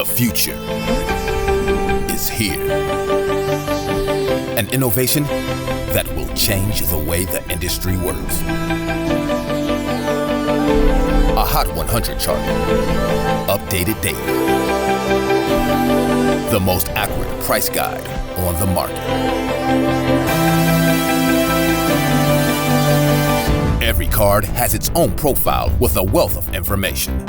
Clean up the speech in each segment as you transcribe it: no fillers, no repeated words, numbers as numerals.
The future is here. An innovation that will change the way the industry works. A Hot 100 chart, updated daily. The most accurate price guide on the market. Every card has its own profile with a wealth of information.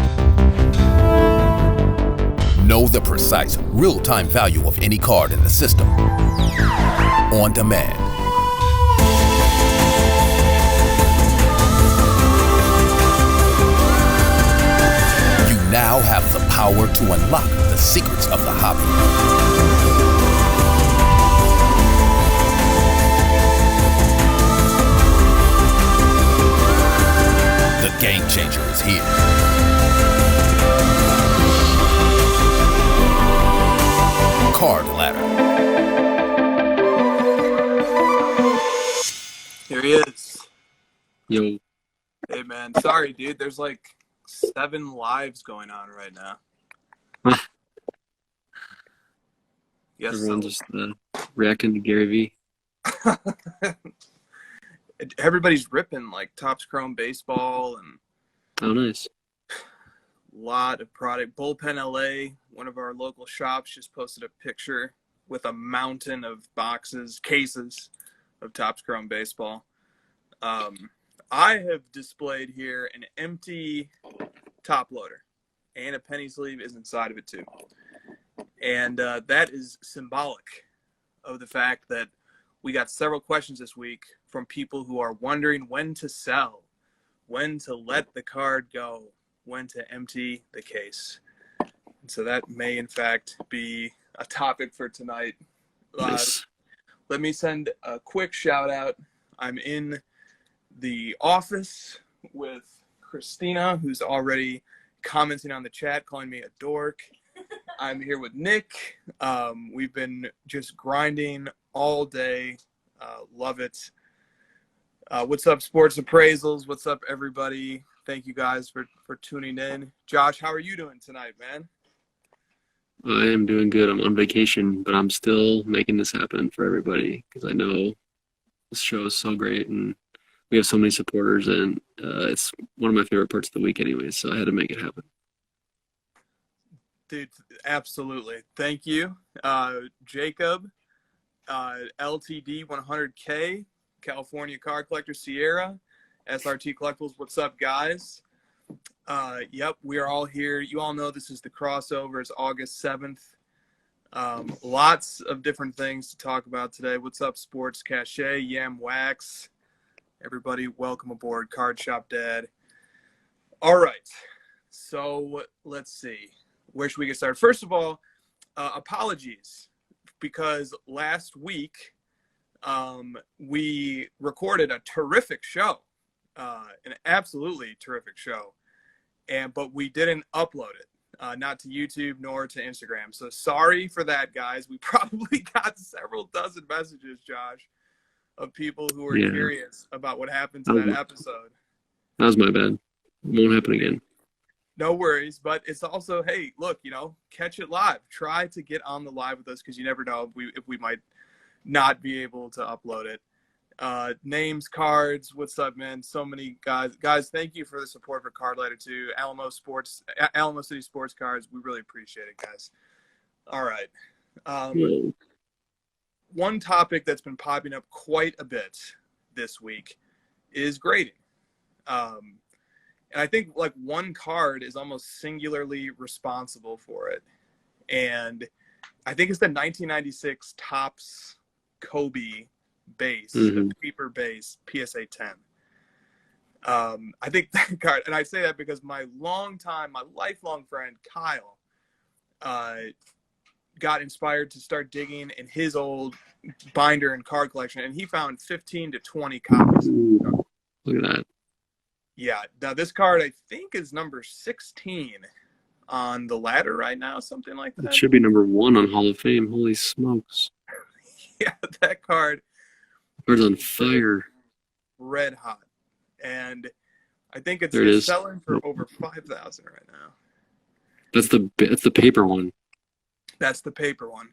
Know the precise, real-time value of any card in the system. On demand. You now have the power to unlock the secrets of the hobby. The game changer is here. Card Ladder. Here he is. Yo. Hey, man. Sorry, dude. There's like 7 lives going on right now. Yes. Everyone's just reacting to Gary V. Everybody's ripping like Topps Chrome baseball and Oh, nice. lot of product. Bullpen LA, one of our local shops, just posted a picture with a mountain of boxes, cases of Topps Chrome baseball. I have displayed here an empty top loader, and a penny sleeve is inside of it too. And that is symbolic of the fact that we got several questions this week from people who are wondering when to sell, when to let the card go, when to empty the case. And so that may, in fact, be a topic for tonight. Nice. Let me send a quick shout out. I'm in the office with Christina, who's already commenting on the chat, calling me a dork. I'm here with Nick. We've been just grinding all day. Love it. What's up, Sports Appraisals? What's up, everybody? Thank you guys for tuning in. Josh, how are you doing tonight, man? I am doing good. I'm on vacation, but I'm still making this happen for everybody because I know this show is so great and we have so many supporters, and it's one of my favorite parts of the week anyway, so I had to make it happen. Dude, absolutely. Thank you. Jacob, LTD 100K, California Card Collector, Sierra, SRT Collectibles. What's up, guys? Yep, we are all here. You all know this is the crossover. It's August 7th. Lots of different things to talk about today. What's up, Sports Cachet, Yam Wax? Everybody, welcome aboard, Card Shop Dad. All right, so let's see. Where should we get started? First of all, apologies, because last week we recorded a terrific show, an absolutely terrific show, but we didn't upload it, not to YouTube nor to Instagram. So sorry for that, guys. We probably got several dozen messages, Josh, of people who were curious about what happened to that episode. That was my bad. Won't happen again. No worries, but it's also, hey, look, catch it live. Try to get on the live with us because you never know if we might not be able to upload it. Names, cards, what's up, man? So many guys. Guys, thank you for the support for Card Ladder 2, Alamo City Sports Cards. We really appreciate it, guys. All right. One topic that's been popping up quite a bit this week is grading. And I think like one card is almost singularly responsible for it. And I think it's the 1996 Topps Kobe base, the paper base, PSA 10. I think that card, and I say that because my lifelong friend, Kyle, got inspired to start digging in his old binder and card collection, and he found 15 to 20 copies. Ooh, look at that. Yeah. Now, this card, I think, is number 16 on the ladder right now, something like that. It should be number 1 on Hall of Fame. Holy smokes. Yeah, that card. Card's on fire. Red hot. And I think it's There it is. selling for over $5,000 right now. That's the paper one. That's the paper one.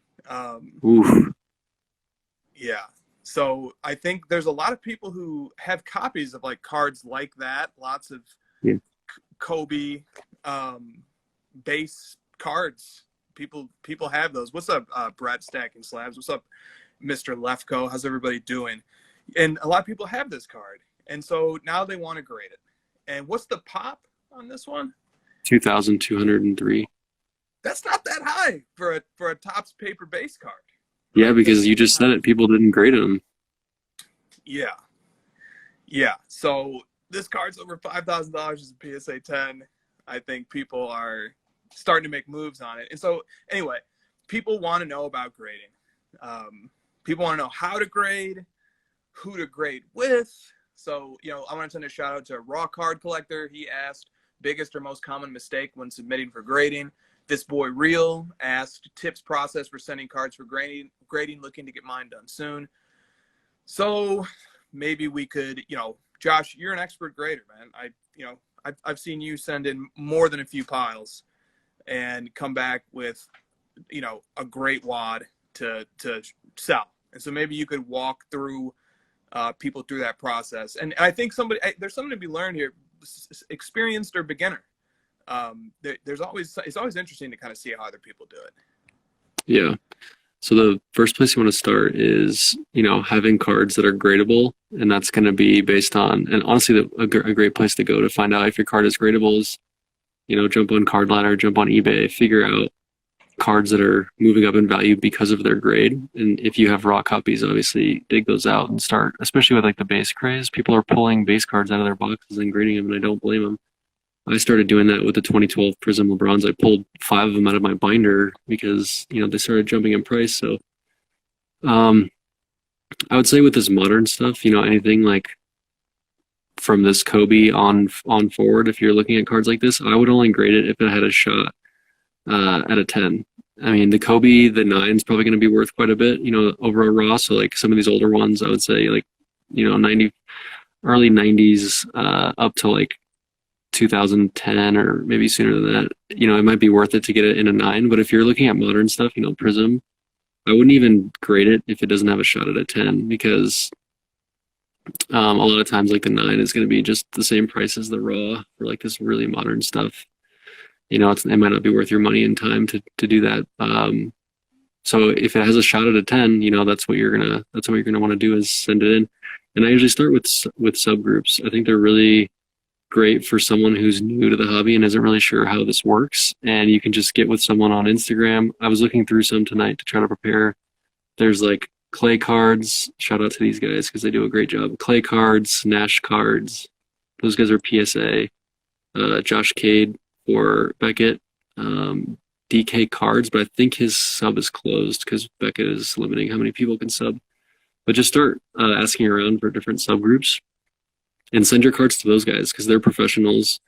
Oof. Yeah. So I think there's a lot of people who have copies of like cards like that. Lots of Yeah. Kobe base cards. People have those. What's up, Brett Stacking Slabs? What's up, Mr. Lefko? How's everybody doing? And a lot of people have this card, and so now they want to grade it. And what's the pop on this one? 2,203. That's not that high for a Topps paper base card. Yeah, because you just said it. People didn't grade them. Yeah. Yeah. So this card's over $5,000 as a PSA 10. I think people are starting to make moves on it. And so anyway, people want to know about grading. People want to know how to grade, who to grade with. So, I want to send a shout out to Raw Card Collector. He asked biggest or most common mistake when submitting for grading. This boy Real asked tips process for sending cards for grading, looking to get mine done soon. So maybe we could, Josh, you're an expert grader, man. I've seen you send in more than a few piles and come back with, a great wad to sell. And so maybe you could walk through people through that process. And I think there's something to be learned here, experienced or beginner. It's always interesting to kind of see how other people do it. Yeah. So the first place you want to start is, having cards that are gradable, and that's going to be based on, and honestly, a great place to go to find out if your card is gradable is, jump on Card Ladder, jump on eBay, figure out cards that are moving up in value because of their grade. And if you have raw copies, obviously dig those out and start, especially with like the base craze. People are pulling base cards out of their boxes and grading them, and I don't blame them. I started doing that with the 2012 Prism Lebrons. I pulled 5 of them out of my binder because, they started jumping in price. So I would say with this modern stuff, anything like from this Kobe on forward, if you're looking at cards like this, I would only grade it if it had a shot at a 10. I mean, the Kobe, the 9 is probably going to be worth quite a bit, over a raw. So like some of these older ones, I would say like, 90, early 90s up to like 2010 or maybe sooner than that, it might be worth it to get it in a 9. But if you're looking at modern stuff, Prism, I wouldn't even grade it if it doesn't have a shot at a 10, because a lot of times like the 9 is going to be just the same price as the raw for like this really modern stuff. It might not be worth your money and time to do that. So if it has a shot at a 10, that's what you're gonna want to do, is send it in. And I usually start with subgroups. I think they're really great for someone who's new to the hobby and isn't really sure how this works. And you can just get with someone on Instagram. I was looking through some tonight to try to prepare. There's like Clay Cards. Shout out to these guys because they do a great job. Clay Cards, Nash Cards. Those guys are PSA. Josh Cade for Beckett. DK Cards, but I think his sub is closed because Beckett is limiting how many people can sub. But just start asking around for different subgroups and send your cards to those guys because they're professionals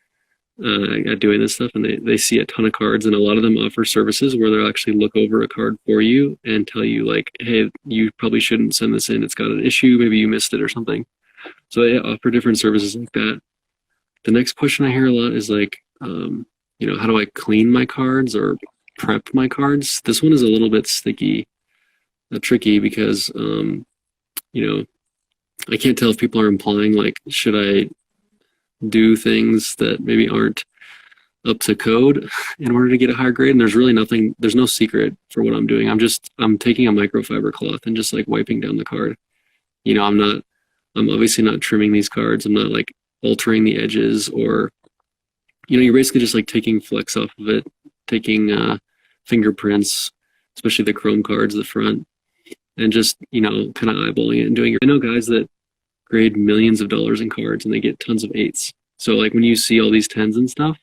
at doing this stuff, and they see a ton of cards, and a lot of them offer services where they'll actually look over a card for you and tell you like, hey, you probably shouldn't send this in. It's got an issue. Maybe you missed it or something. So they offer different services like that. The next question I hear a lot is like, how do I clean my cards or prep my cards? This one is a little bit tricky because, I can't tell if people are implying like, should I do things that maybe aren't up to code in order to get a higher grade? And there's no secret for what I'm doing. I'm taking a microfiber cloth and just like wiping down the card. I'm obviously not trimming these cards. I'm not like altering the edges or, you're basically just like taking flecks off of it, taking fingerprints, especially the chrome cards, the front, and just, kind of eyeballing it and doing it. I know guys that grade millions of dollars in cards and they get tons of 8s. So like when you see all these 10s and stuff,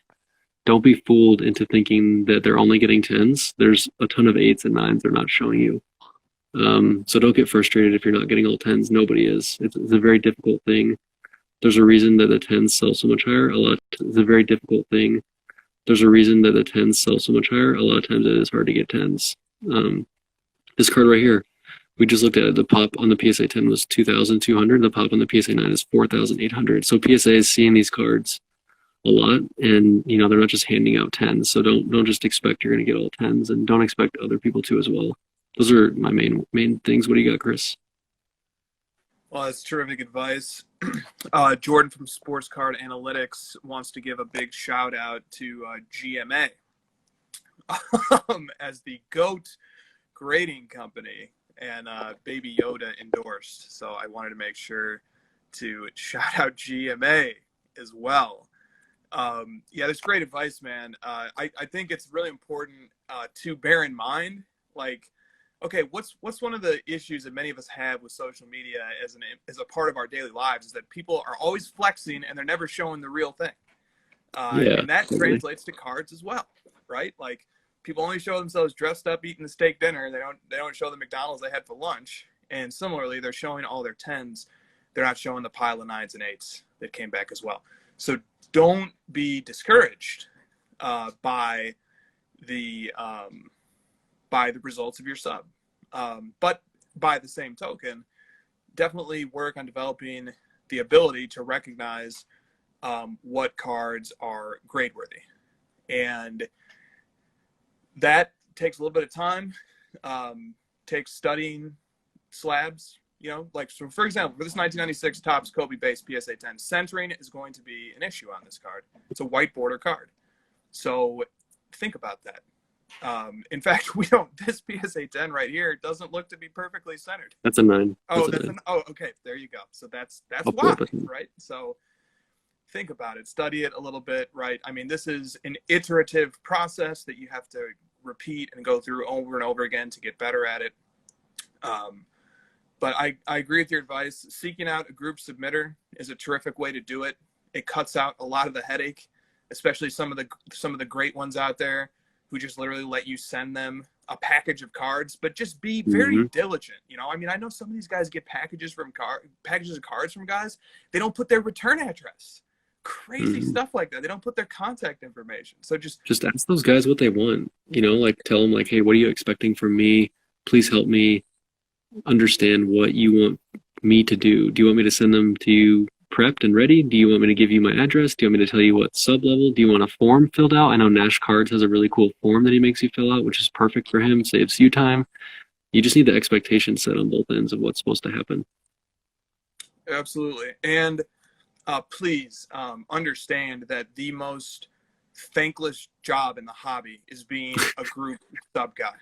don't be fooled into thinking that they're only getting 10s. There's a ton of 8s and 9s they're not showing you. So don't get frustrated if you're not getting all 10s. Nobody is. It's a very difficult thing. There's a reason that the 10s sell so much higher. It's a very difficult thing. There's a reason that the 10s sell so much higher. A lot of times it is hard to get 10s. This card right here, we just looked at it. The pop on the PSA 10 was 2,200. The pop on the PSA 9 is 4,800. So PSA is seeing these cards a lot, and they're not just handing out 10s. So don't just expect you're going to get all 10s, and don't expect other people to as well. Those are my main things. What do you got, Chris? Well, that's terrific advice. Jordan from Sports Card Analytics wants to give a big shout out to GMA as the GOAT grading company, and Baby Yoda endorsed. So I wanted to make sure to shout out GMA as well. Yeah, that's great advice, man. I think it's really important to bear in mind, like, okay, what's one of the issues that many of us have with social media as a part of our daily lives is that people are always flexing and they're never showing the real thing. And that translates to cards as well, right? Like, people only show themselves dressed up eating the steak dinner. They don't show the McDonald's they had for lunch. And similarly, they're showing all their 10s. They're not showing the pile of 9s and 8s that came back as well. So don't be discouraged by the results of your sub. But by the same token, definitely work on developing the ability to recognize what cards are grade worthy. And that takes a little bit of time, takes studying slabs, like, so for example, for this 1996 Topps Kobe base PSA 10, centering is going to be an issue on this card. It's a white border card. So think about that. In fact, this PSA 10 right here doesn't look to be perfectly centered. That's a 9. Okay, there you go. So that's why, right? So think about it, study it a little bit, right? I mean, this is an iterative process that you have to repeat and go through over and over again to get better at it. But I agree with your advice. Seeking out a group submitter is a terrific way to do it. It cuts out a lot of the headache, especially some of the great ones out there who just literally let you send them a package of cards, but just be very diligent. I mean, I know some of these guys get packages of cards from guys. They don't put their return address. Crazy stuff like that. They don't put their contact information. So just ask those guys what they want. Like, tell them, like, hey, what are you expecting from me? Please help me understand what you want me to do. Do you want me to send them to you prepped and ready? Do you want me to give you my address? Do you want me to tell you what sub level? Do you want a form filled out? I know Nash Cards has a really cool form that he makes you fill out, which is perfect for him, saves you time. You just need the expectation set on both ends of what's supposed to happen. Absolutely. And please understand that the most thankless job in the hobby is being a group sub guy.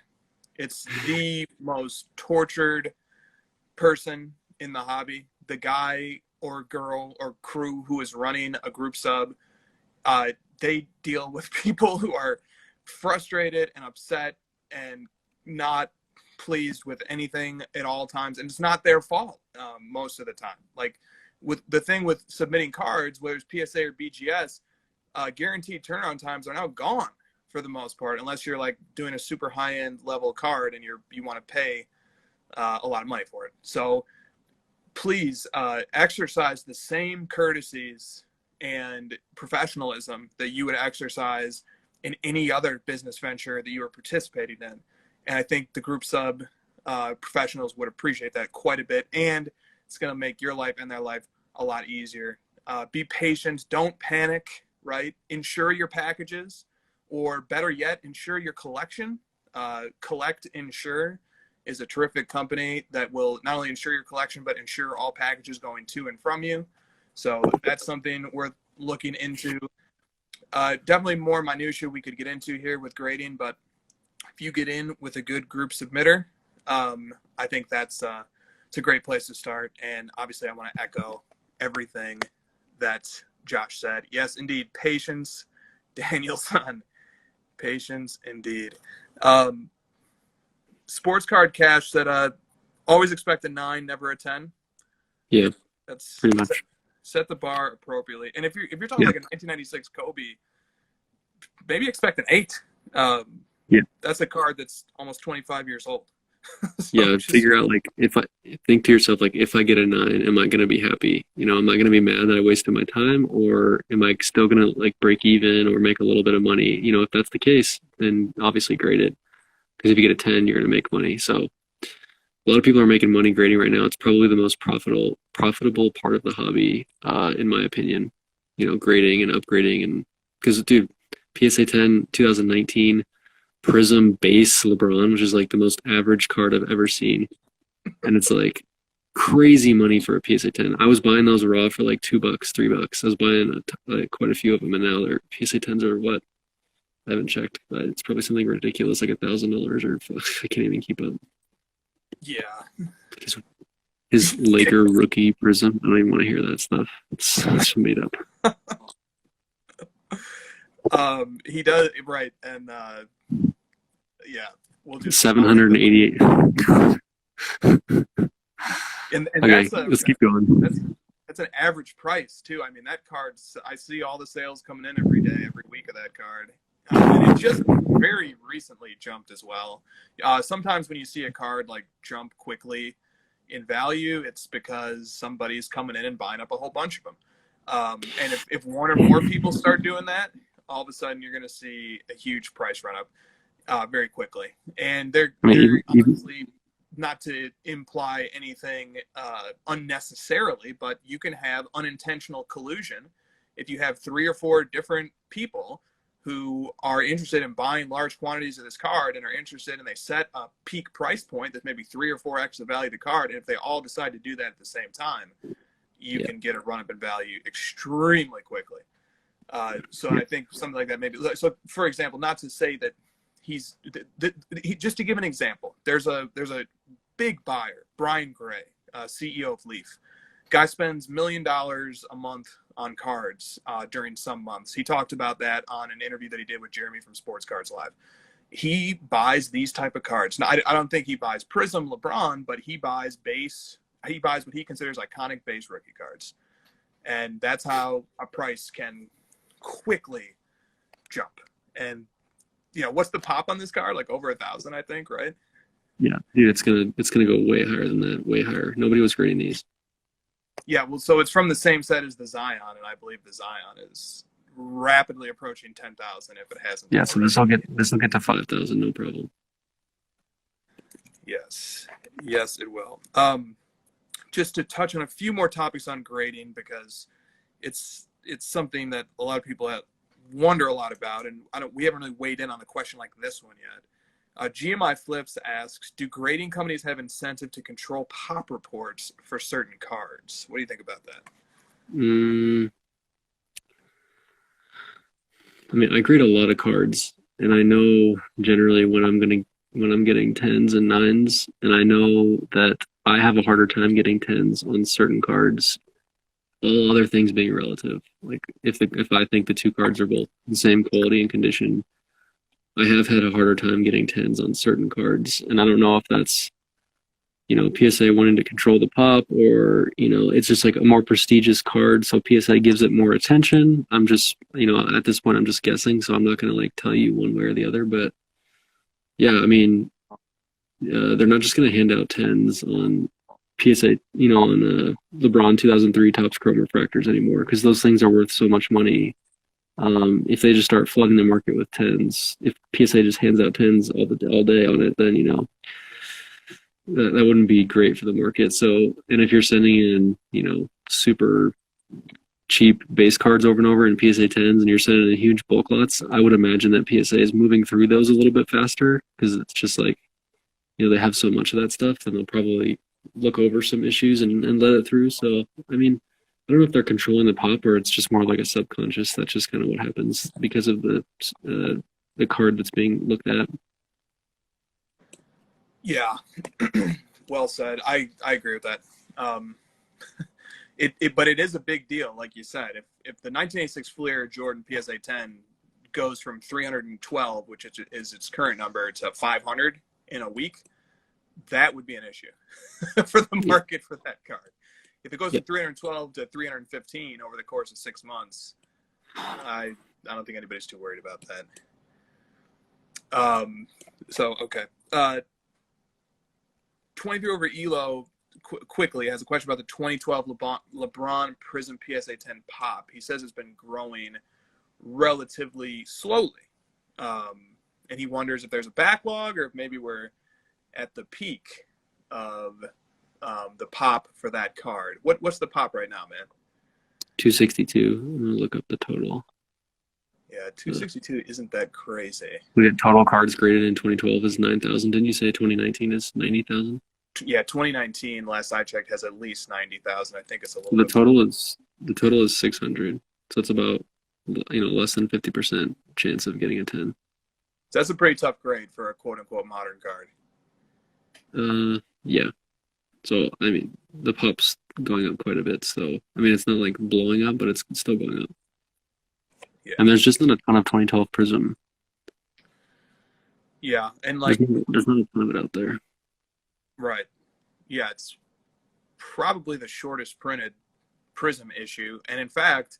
It's the most tortured person in the hobby. The guy or girl or crew who is running a group sub, they deal with people who are frustrated and upset and not pleased with anything at all times. And it's not their fault most of the time. Like, with the thing with submitting cards, whether it's PSA or BGS, guaranteed turnaround times are now gone for the most part, unless you're like doing a super high-end level card and you want to pay a lot of money for it. So please exercise the same courtesies and professionalism that you would exercise in any other business venture that you are participating in. And I think the group sub professionals would appreciate that quite a bit. And it's going to make your life and their life a lot easier. Be patient. Don't panic, right? Insure your packages, or better yet, insure your collection. Collect Insure is a terrific company that will not only insure your collection, but insure all packages going to and from you. So that's something worth looking into. Definitely more minutia we could get into here with grading, but if you get in with a good group submitter, I think it's a great place to start. And obviously I want to echo everything that Josh said. Yes, indeed. Patience, Danielson. Patience, indeed. Sports Card Cash said, always expect a 9, never a 10. Yeah, that's pretty much. Set the bar appropriately. And if you're talking like a 1996 Kobe, maybe expect an 8. That's a card that's almost 25 years old. So figure out, like, think to yourself, like, if I get a 9, am I going to be happy? Am I going to be mad that I wasted my time, or am I still going to, like, break even or make a little bit of money? If that's the case, then obviously grade it, because if you get a 10, you're going to make money. So a lot of people are making money grading right now. It's probably the most profitable part of the hobby, in my opinion. grading and upgrading, and because dude, PSA 10 2019 Prism base LeBron, which is like the most average card I've ever seen, and it's like crazy money for a PSA 10. I was buying those raw for like $2, $3. I was buying like quite a few of them, and now their PSA 10s are what? I haven't checked, but it's probably something ridiculous, like $1,000 or I can't even keep up. Yeah. His Laker rookie Prism. I don't even want to hear that stuff. It's made up. He does, right, and yeah, we'll just 788. and okay, let's keep going. That's an average price too. I mean, that card, I see all the sales coming in every day, every week of that card. And it just very recently jumped as well. Sometimes when you see a card like jump quickly in value, it's because somebody's coming in and buying up a whole bunch of them. And if one or more people start doing that, all of a sudden you're going to see a huge price run up very quickly. And they're honestly, not to imply anything unnecessarily, but you can have unintentional collusion if you have 3 or 4 different people who are interested in buying large quantities of this card and are interested, and they set a peak price point that's maybe 3 or 4x the value of the card. And if they all decide to do that at the same time, you can get a run up in value extremely quickly. So I think something like that maybe. So for example, not to say that just to give an example, there's a big buyer, Brian Gray, CEO of Leaf. Guy spends $1 million a month on cards during some months. He talked about that on an interview that he did with Jeremy from Sports Cards Live. He buys these type of cards. Now, I don't think he buys Prism LeBron, but he buys base. He buys what he considers iconic base rookie cards. And that's how a price can quickly jump. And, what's the pop on this card? Like over 1,000, I think, right? Yeah, dude, it's gonna go way higher than that, way higher. Nobody was grading these. Yeah, well, so it's from the same set as the Zion, and I believe the Zion is rapidly approaching 10,000 if it hasn't. Yeah, so this will get to 5,000, no problem. Yes, it will. Just to touch on a few more topics on grading, because it's something that a lot of people wonder a lot about, and we haven't really weighed in on a question like this one yet. GMI Flips asks, do grading companies have incentive to control pop reports for certain cards? What do you think about that? I mean, I grade a lot of cards, and I know generally when I'm getting 10s and 9s, and I know that I have a harder time getting 10s on certain cards, all other things being relative. Like if I think the 2 cards are both the same quality and condition, I have had a harder time getting 10s on certain cards, and I don't know if that's, PSA wanting to control the pop, or, it's just like a more prestigious card, so PSA gives it more attention. I'm just, at this point, I'm just guessing, so I'm not going to like tell you one way or the other, but yeah, I mean, they're not just going to hand out 10s on PSA, on LeBron 2003 Topps Chrome refractors anymore, because those things are worth so much money. If they just start flooding the market with 10s, if PSA just hands out 10s all day on it, then that wouldn't be great for the market. So, and if you're sending in super cheap base cards over and over in PSA 10s, and you're sending in huge bulk lots, I would imagine that PSA is moving through those a little bit faster, because it's just like, they have so much of that stuff, then they'll probably look over some issues and let it through. So, I mean, I don't know if they're controlling the pop, or it's just more like a subconscious. That's just kind of what happens because of the card that's being looked at. Yeah, well said. I agree with that. But it is a big deal, like you said. If the 1986 Fleer Jordan PSA 10 goes from 312, which is its current number, to 500 in a week, that would be an issue for the market for that card. If it goes from 312 to 315 over the course of 6 months, I don't think anybody's too worried about that. So, okay. 23 over Elo quickly has a question about the 2012 LeBron Prism PSA 10 pop. He says it's been growing relatively slowly. And he wonders if there's a backlog, or if maybe we're at the peak of the pop for that card. What's the pop right now, man? 262. I'm gonna look up the total. Yeah, 262 isn't that crazy. We had total cards graded in 2012 is 9,000. Didn't you say 2019 is 90,000? Yeah, 2019, last I checked, has at least 90,000. I think it's a little The bit total is 600. So it's about less than 50% chance of getting a 10. So that's a pretty tough grade for a quote-unquote modern card. Yeah. So, I mean, the pop's going up quite a bit. So, I mean, it's not like blowing up, but it's still going up. Yeah. And there's just not a ton of 2012 Prism. Yeah, and like there's not a ton of it out there. Right. Yeah, it's probably the shortest printed Prism issue. And in fact,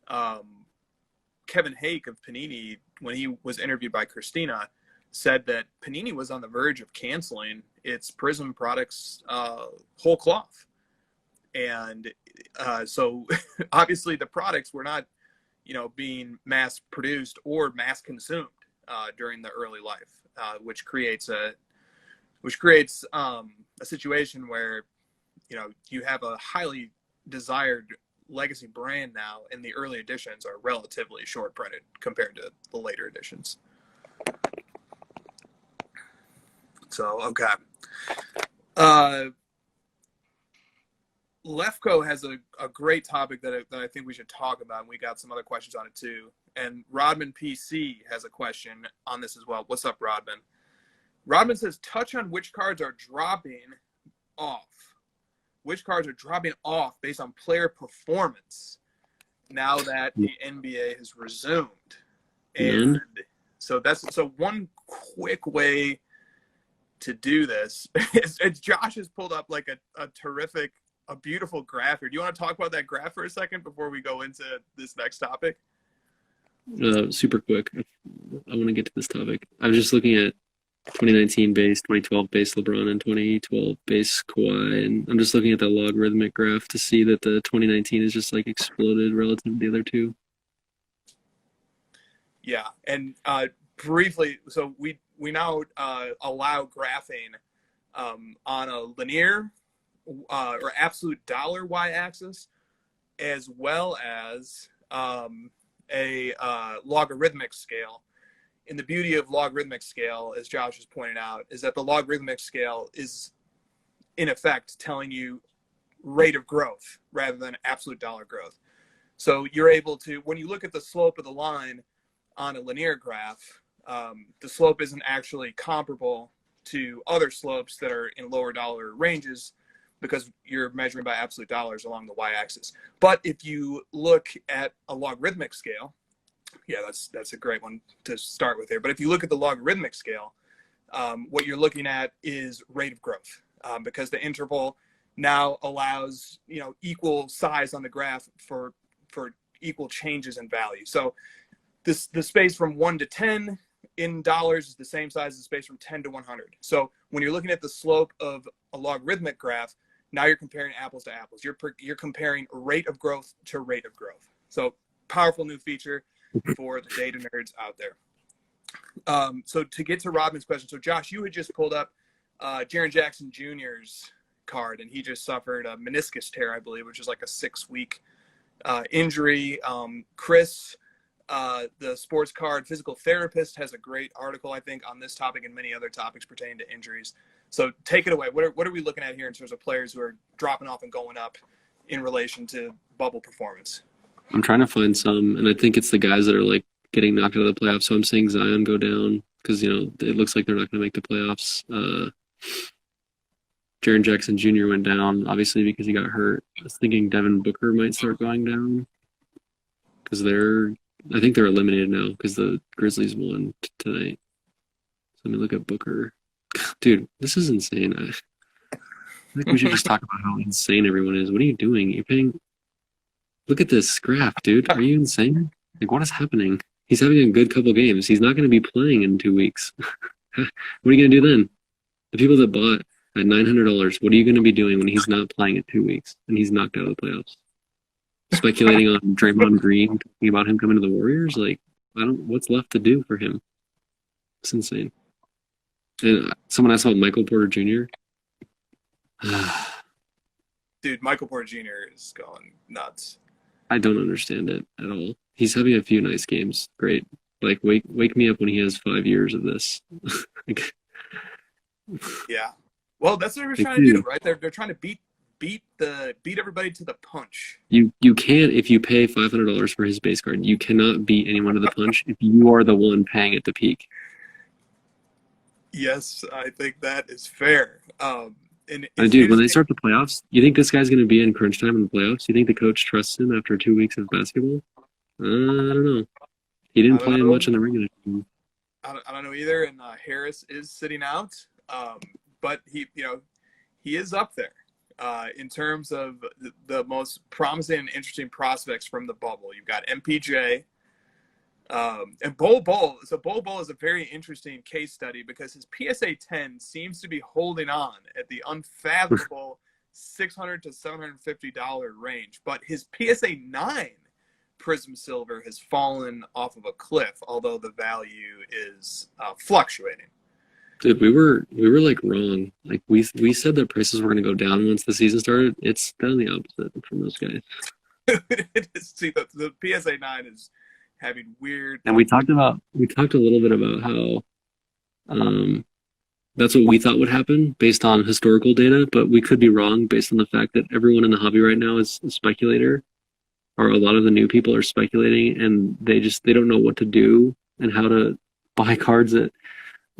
Kevin Hake of Panini, when he was interviewed by Christina, said that Panini was on the verge of canceling its Prism products whole cloth. And so obviously the products were not, being mass produced or mass consumed during the early life, which creates a situation where, you have a highly desired legacy brand now, and the early editions are relatively short printed compared to the later editions. So, okay. Lefko has a great topic that I think we should talk about, and we got some other questions on it too. And Rodman PC has a question on this as well. What's up, Rodman? Rodman says, touch on which cards are dropping off. Which cards are dropping off based on player performance now that the NBA has resumed. And so one quick way to do this is Josh has pulled up like a beautiful graph here. Do you want to talk about that graph for a second before we go into this next topic? Super quick. I want to get to this topic. I was just looking at 2019 base, 2012 base LeBron, and 2012 base Kawhi, and I'm just looking at the logarithmic graph to see that the 2019 is just like exploded relative to the other two. Yeah, and briefly, so we now allow graphing on a linear or absolute dollar y-axis, as well as a logarithmic scale. And the beauty of logarithmic scale, as Josh has pointed out, is that the logarithmic scale is, in effect, telling you rate of growth rather than absolute dollar growth. So you're able to, when you look at the slope of the line on a linear graph, the slope isn't actually comparable to other slopes that are in lower dollar ranges because you're measuring by absolute dollars along the y-axis. But if you look at a logarithmic scale, yeah, that's a great one to start with here. But if you look at the logarithmic scale, what you're looking at is rate of growth, because the interval now allows equal size on the graph for equal changes in value. So the space from 1 to 10 in dollars is the same size as the space from 10 to 100. So when you're looking at the slope of a logarithmic graph, now you're comparing apples to apples. You're comparing rate of growth to rate of growth. So powerful new feature for the data nerds out there. So to get to Rodman's question, so Josh, you had just pulled up Jaren Jackson Jr.'s card, and he just suffered a meniscus tear, I believe, which is like a 6-week injury. Chris, the sports card physical therapist, has a great article, I think, on this topic and many other topics pertaining to injuries. So take it away. What are we looking at here in terms of players who are dropping off and going up in relation to bubble performance? I'm trying to find some, and I think it's the guys that are like getting knocked out of the playoffs. So I'm saying Zion go down because it looks like they're not going to make the playoffs. Jaren Jackson Jr. went down obviously because he got hurt. I was thinking Devin Booker might start going down because I think they're eliminated now because the Grizzlies won tonight. So let me look at Booker. Dude, this is insane. I think we should just talk about how insane everyone is. What are you doing? You're paying. Look at this graph, dude. Are you insane? Like, what is happening? He's having a good couple games. He's not going to be playing in 2 weeks. What are you going to do then? The people that bought at $900, what are you going to be doing when he's not playing in 2 weeks and he's knocked out of the playoffs? Speculating on Draymond Green, talking about him coming to the Warriors? Like, what's left to do for him? It's insane. And someone asked about Michael Porter Jr. Dude, Michael Porter Jr. is going nuts. I don't understand it at all. He's having a few nice games. Great. Like wake me up when he has 5 years of this. Like, Yeah. Well, that's what they're like, trying to do, dude, right? They're trying to beat everybody to the punch. you can't if you pay $500 for his base card. You cannot beat anyone to the punch if you are the one paying it to peak. Yes, I think that is fair. And And it's dude, when they interesting. start the playoffs, you think this guy's going to be in crunch time in the playoffs? You think the coach trusts him after 2 weeks of basketball? I don't know. He I didn't don't play know. much in the regular season. I don't know either. And Harris is sitting out, but he is up there in terms of the most promising and interesting prospects from the bubble. You've got MPJ. And Bol Bol. So Bol Bol is a very interesting case study because his PSA 10 seems to be holding on at the unfathomable $600 to $750 range, but his PSA 9 Prism Silver has fallen off of a cliff, although the value is fluctuating. Dude, we were like wrong. Like we said that prices were going to go down once the season started. It's done the opposite from those guys. See, the PSA 9 is having weird. And we talked a little bit about how that's what we thought would happen based on historical data, but we could be wrong based on the fact that everyone in the hobby right now is a speculator, or a lot of the new people are speculating, and they don't know what to do and how to buy cards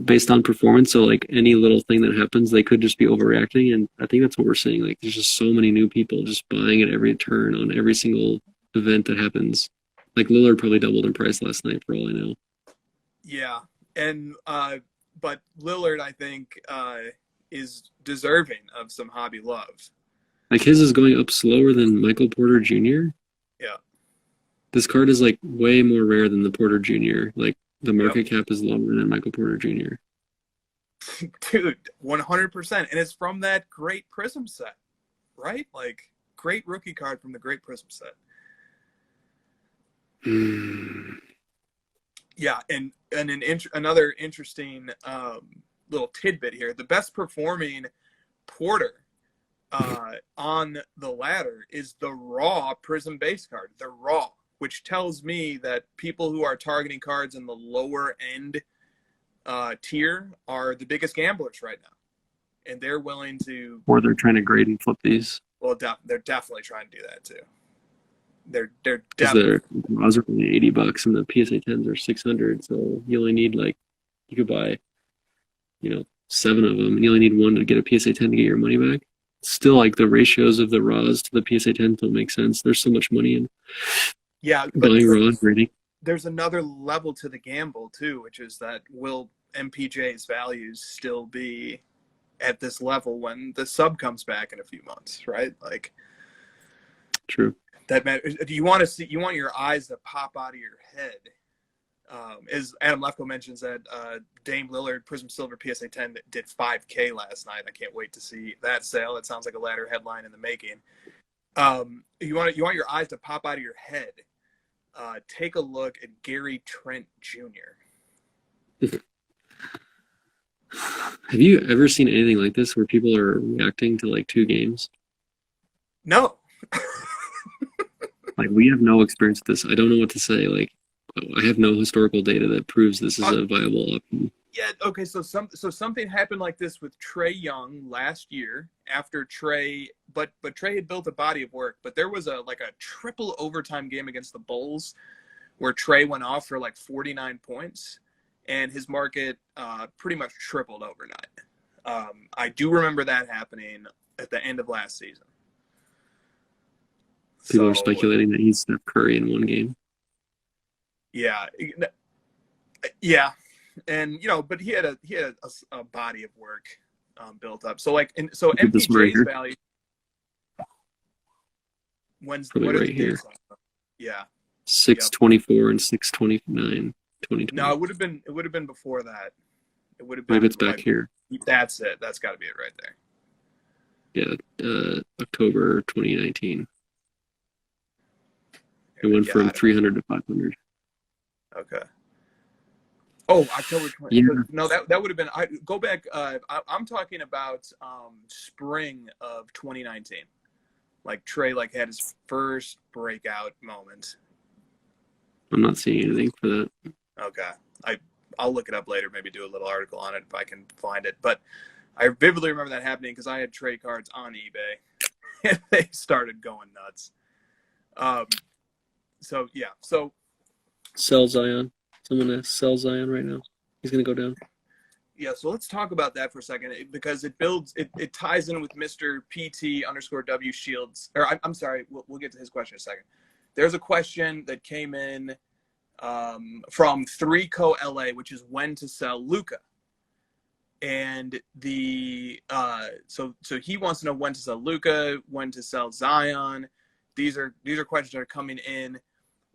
based on performance. So like any little thing that happens, they could just be overreacting, and I think that's what we're seeing. Like there's just so many new people just buying at every turn on every single event that happens. Like Lillard probably doubled in price last night for all I know. Yeah, and but Lillard, I think, is deserving of some hobby love. Like his is going up slower than Michael Porter Jr. Yeah. This card is like way more rare than the Porter Jr. Like the market cap is lower than Michael Porter Jr. Dude, 100%. And it's from that great Prism set, right? Like, great rookie card from the great Prism set. Yeah, and another interesting little tidbit here. The best performing Porter on the ladder is the raw Prism base card, the raw, which tells me that people who are targeting cards in the lower end tier are the biggest gamblers right now, and they're willing to. Or they're trying to grade and flip these. Well, they're definitely trying to do that too. They're definitely. The raws are only $80 and the PSA 10s are 600. So you only need you could buy, 7 of them, and you only need one to get a PSA 10 to get your money back. Still, like the ratios of the raws to the PSA 10 don't make sense. There's so much money in buying raw and grading. There's another level to the gamble too, which is that will MPJ's values still be at this level when the sub comes back in a few months, right? Like, true. That matters. You want your eyes to pop out of your head. As Adam Lefko mentions that Dame Lillard Prism Silver PSA 10 did $5K last night. I can't wait to see that sale. It sounds like a ladder headline in the making. You want your eyes to pop out of your head. Take a look at Gary Trent Jr. Have you ever seen anything like this where people are reacting to like 2 games? No. Like we have no experience with this. I don't know what to say. Like I have no historical data that proves this is a viable option. Yeah. Okay. So something happened like this with Trae Young last year after Trae, but Trae had built a body of work. But there was a triple overtime game against the Bulls where Trae went off for like 49 points, and his market pretty much tripled overnight. I do remember that happening at the end of last season. People are speculating that he's Steph Curry in one game. Yeah, and but he had a body of work built up. So MPJ's value. When's probably right here? Yeah, 624 and 629. 2020. No, it would have been before that. It would have been. Maybe it's back here. That's it. That's got to be it right there. Yeah, October 2019. It went from 300 to 500. Okay. Oh, October 20. Yeah. No, that would have been. Go back. I'm talking about spring of 2019. Like Trey had his first breakout moment. I'm not seeing anything for that. Okay. I'll look it up later, maybe do a little article on it if I can find it. But I vividly remember that happening because I had Trey cards on eBay and they started going nuts. So yeah. So sell Zion. Someone to sell Zion right now. He's gonna go down. Yeah, so let's talk about that for a second because it ties in with Mr. PT_W Shields. Or I'm sorry, we'll get to his question in a second. There's a question that came in from 3Co LA, which is when to sell Luca. And so he wants to know when to sell Luca, when to sell Zion. These are questions that are coming in.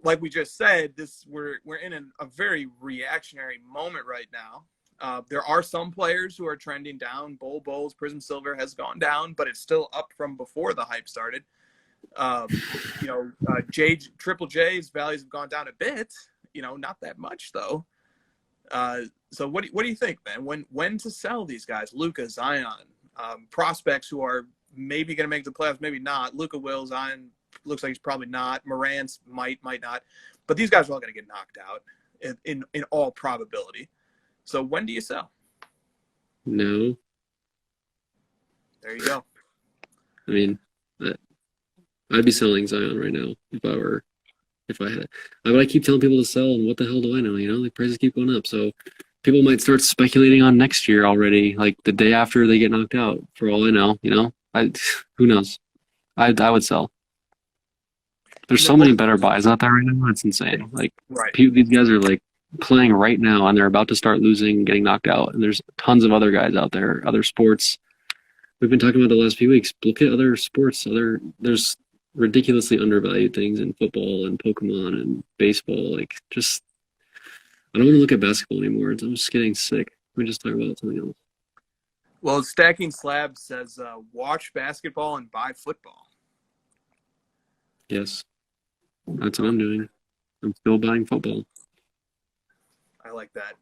Like we just said, we're in a very reactionary moment right now. There are some players who are trending down. Bulls, Prism Silver has gone down, but it's still up from before the hype started. Triple J's values have gone down a bit. Not that much though. So what do you think, man? When to sell these guys? Luca, Zion, prospects who are maybe going to make the playoffs, maybe not. Luca will. Zion looks like he's probably not. Morant's might not. But these guys are all going to get knocked out in all probability. So when do you sell? No. There you go. I mean, I'd be selling Zion right now if I had it. But I keep telling people to sell, and what the hell do I know? The prices keep going up. So people might start speculating on next year already, like the day after they get knocked out, for all I know. Who knows? I would sell. There's so many better buys out there right now. It's insane. Right. These guys are playing right now, and they're about to start losing, getting knocked out. And there's tons of other guys out there, other sports. We've been talking about the last few weeks. Look at other sports. There's ridiculously undervalued things in football and Pokemon and baseball. I don't want to look at basketball anymore. I'm just getting sick. We just talk about something else. Well, Stacking Slab says, watch basketball and buy football. Yes. That's what I'm doing. I'm still buying football. I like that.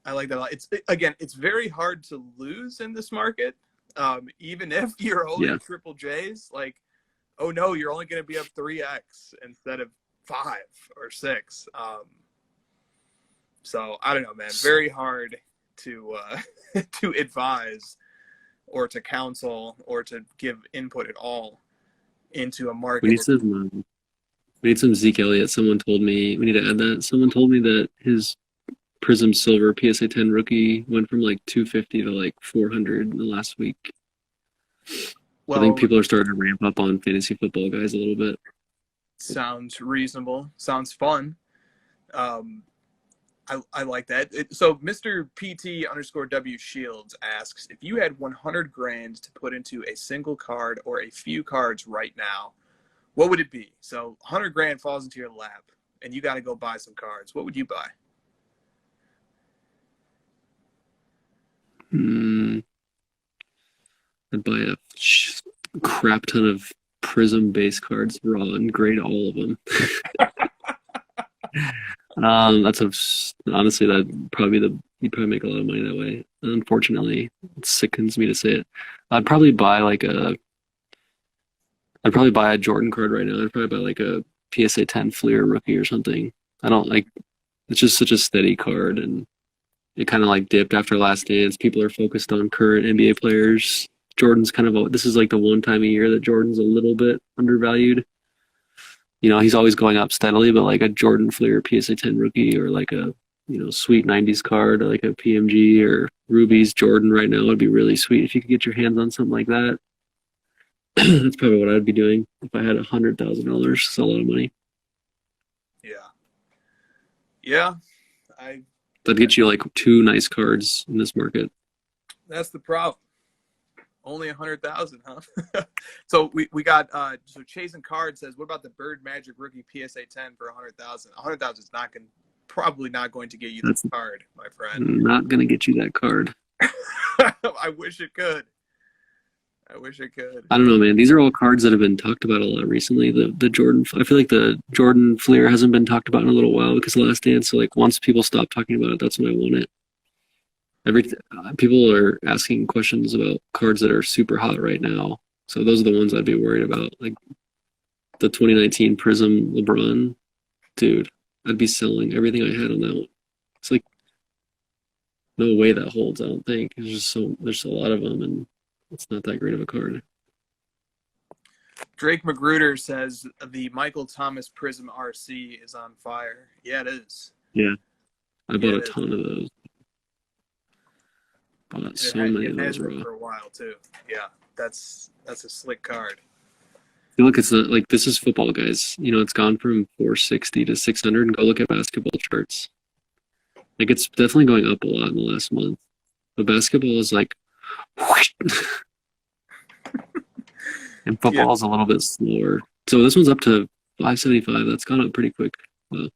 I like that a lot. It's very hard to lose in this market. Even if you're owning Triple J's, oh no, you're only going to be up 3x instead of 5 or 6. So I don't know, man. Very hard to to advise or to counsel or to give input at all into a market. We need some Zeke Elliott. Someone told me we need to add that. Someone told me that his Prism Silver PSA 10 rookie went from 250 to 400 in the last week. Well, I think people are starting to ramp up on fantasy football guys a little bit. Sounds reasonable. Sounds fun. I like that. So Mr. PT_W Shields asks, if you had 100 grand to put into a single card or a few cards right now, what would it be? So 100 grand falls into your lap and you got to go buy some cards. What would you buy? I'd buy a crap ton of Prism base cards raw and grade all of them. Honestly, you'd probably make a lot of money that way. Unfortunately, it sickens me to say it. I'd probably buy a Jordan card right now. I'd probably buy a PSA 10 Fleer rookie or something. It's just such a steady card, and it kind of dipped after Last Dance. People are focused on current NBA players. Jordan's this is the one time a year that Jordan's a little bit undervalued. He's always going up steadily, but a Jordan Fleer PSA 10 rookie or a sweet 90s card or a PMG or Ruby's Jordan right now would be really sweet if you could get your hands on something like that. That's probably what I'd be doing if I had $100,000. It's a lot of money. Yeah. That'd get you 2 nice cards in this market. That's the problem. Only 100,000, huh? So we got so Chasing Card says, what about the Bird Magic rookie PSA 10 for 100,000? 100,000 is probably not going to get you that card, my friend. Not gonna get you that card. I wish it could. I don't know, man. These are all cards that have been talked about a lot recently. The Jordan, I feel like the Jordan Fleer hasn't been talked about in a little while because of Last Dance. So once people stop talking about it, that's when I want it. People are asking questions about cards that are super hot right now. So those are the ones I'd be worried about. Like the 2019 Prism LeBron, dude, I'd be selling everything I had on that one. It's like no way that holds, I don't think. There's a lot of them, and it's not that great of a card. Drake Magruder says the Michael Thomas Prism RC is on fire. Yeah, it is. Yeah, I bought a ton of those. Bought so many of those raw for a while too. Yeah, that's a slick card. Look, it's not like this is football, guys. It's gone from 460 to 600, and go look at basketball charts. Like it's definitely going up a lot in the last month. But basketball is like, and football is a little bit slower. So this one's up to 575. That's gone up pretty quick. Wow.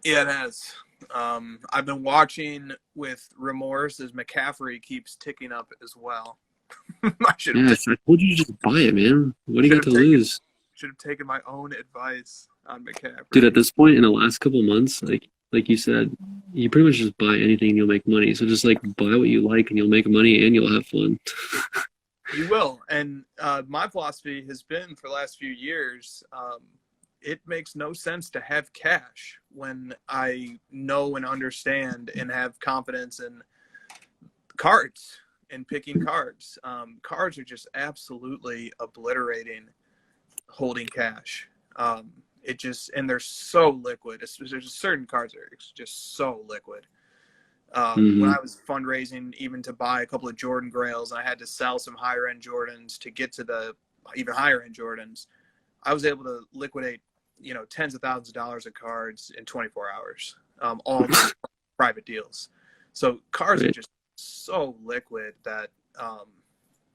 Yeah, it has. I've been watching with remorse as McCaffrey keeps ticking up as well. I told you to just buy it, man. What do you got to lose? Should have taken my own advice on McCaffrey. Dude, at this point in the last couple months, like you said, you pretty much just buy anything and you'll make money. So just like buy what you like and you'll make money and you'll have fun. You will. And my philosophy has been for the last few years, it makes no sense to have cash when I know and understand and have confidence in cards and picking cards. Cards are just absolutely obliterating holding cash. And they're so liquid. There's just certain cards that are just so liquid. When I was fundraising even to buy a couple of Jordan Grails, and I had to sell some higher end Jordans to get to the even higher end Jordans, I was able to liquidate, tens of thousands of dollars of cards in 24 hours, all private deals. So cards are just so liquid that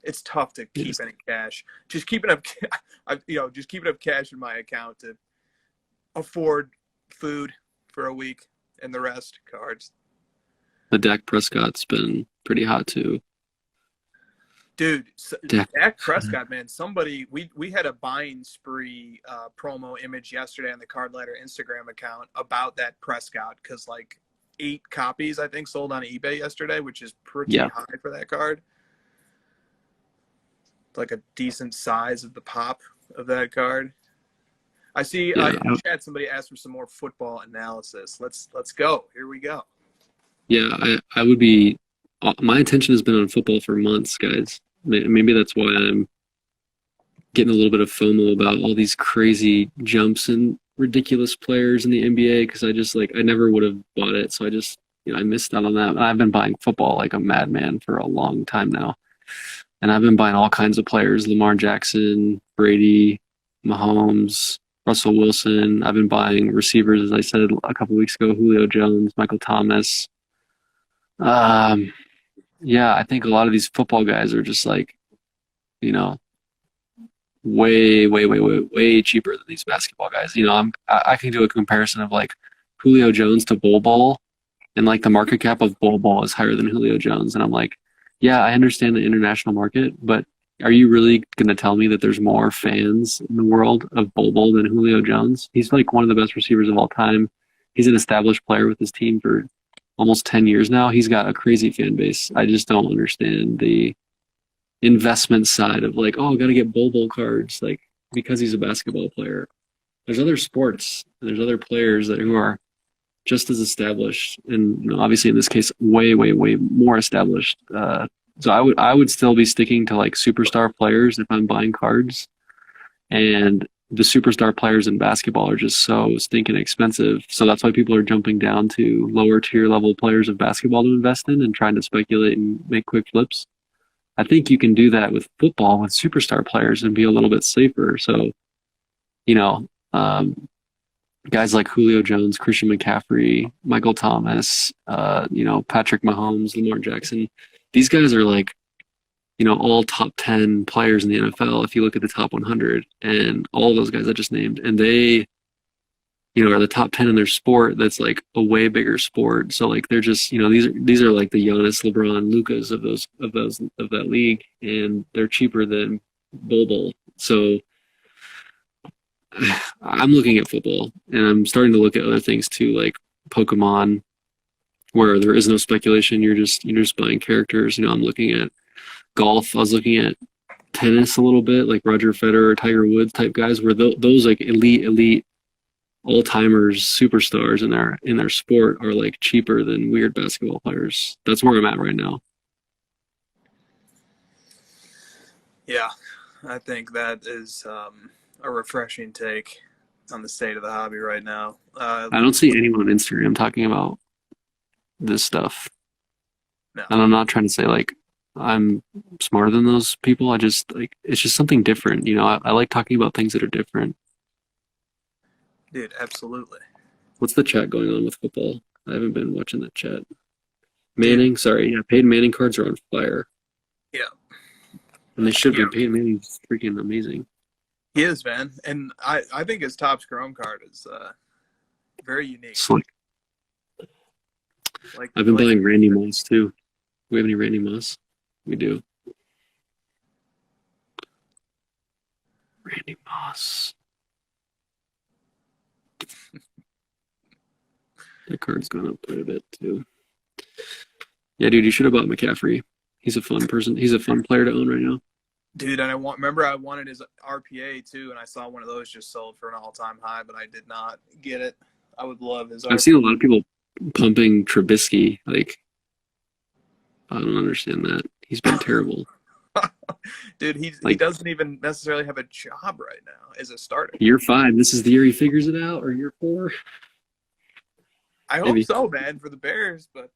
it's tough to keep any cash. Just keeping up, just keeping up cash in my account to afford food for a week, and the rest cards. The Dak Prescott's been pretty hot too. Dude, Dak Prescott, man, we had a buying spree promo image yesterday on the Card Ladder Instagram account about that Prescott, because like 8 copies, I think, sold on eBay yesterday, which is pretty high for that card. It's like a decent size of the pop of that card. I see in the chat somebody asked for some more football analysis. Let's go. Here we go. Yeah, I would be. My attention has been on football for months, guys. Maybe that's why I'm getting a little bit of FOMO about all these crazy jumps and ridiculous players in the NBA, because I never would have bought it. So I missed out on that. I've been buying football like a madman for a long time now. And I've been buying all kinds of players: Lamar Jackson, Brady, Mahomes, Russell Wilson. I've been buying receivers, as I said a couple weeks ago: Julio Jones, Michael Thomas. I think a lot of these football guys are just like, way, way, way, way, way cheaper than these basketball guys. I can do a comparison of like Julio Jones to Bol, and like the market cap of Bol is higher than Julio Jones. And I'm like, yeah, I understand the international market, but are you really going to tell me that there's more fans in the world of Bol than Julio Jones? He's like one of the best receivers of all time. He's an established player with his team for almost 10 years now. He's got a crazy fan base. I just don't understand the investment side of like, oh, I got to get Bol cards, like, because he's a basketball player. There's other sports, and there's other players who are just as established, and obviously in this case, way, way, way more established. So I would still be sticking to like superstar players if I'm buying cards, and the superstar players in basketball are just so stinking expensive. So that's why people are jumping down to lower tier level players of basketball to invest in and trying to speculate and make quick flips. I think you can do that with football with superstar players and be a little bit safer. So, guys like Julio Jones, Christian McCaffrey, Michael Thomas, Patrick Mahomes, Lamar Jackson, these guys are like, all top 10 players in the NFL if you look at the top 100, and all those guys I just named, and they, are the top 10 in their sport. That's like a way bigger sport. So like they're just, these are like the Giannis, LeBron, Lucas of that league, and they're cheaper than Bol. So I'm looking at football, and I'm starting to look at other things too, like Pokemon, where there is no speculation. You're just buying characters. I'm looking at golf. I was looking at tennis a little bit, like Roger Federer, Tiger Woods type guys, where those like elite all timers, superstars in their sport are like cheaper than weird basketball players. That's where I'm at right now. Yeah, I think that is a refreshing take on the state of the hobby right now. I don't see anyone on Instagram talking about this stuff. No. And I'm not trying to say like I'm smarter than those people. I just like it's just something different. You know, I like talking about things that are different. Dude, absolutely. What's the chat going on with football? I haven't been watching the chat. Manning, sorry, yeah, Peyton Manning cards are on fire. Yeah. And they should be. Peyton Manning's freaking amazing. He is, man. And I think his Topps Chrome card is very unique. Slick. I've been buying Randy Moss too. Do we have any Randy Moss? We do. Randy Moss. That card's gone up quite a bit too. Yeah, dude, you should have bought McCaffrey. He's a fun person. He's a fun player to own right now. Dude, and I wanted his RPA too, and I saw one of those just sold for an all-time high, but I did not get it. I would love his RPA. I've seen a lot of people pumping Trubisky. Like, I don't understand that. He's been terrible. Dude, he doesn't even necessarily have a job right now as a starter. Year 5. This is the year he figures it out, or year 4? I hope so, man, for the Bears, but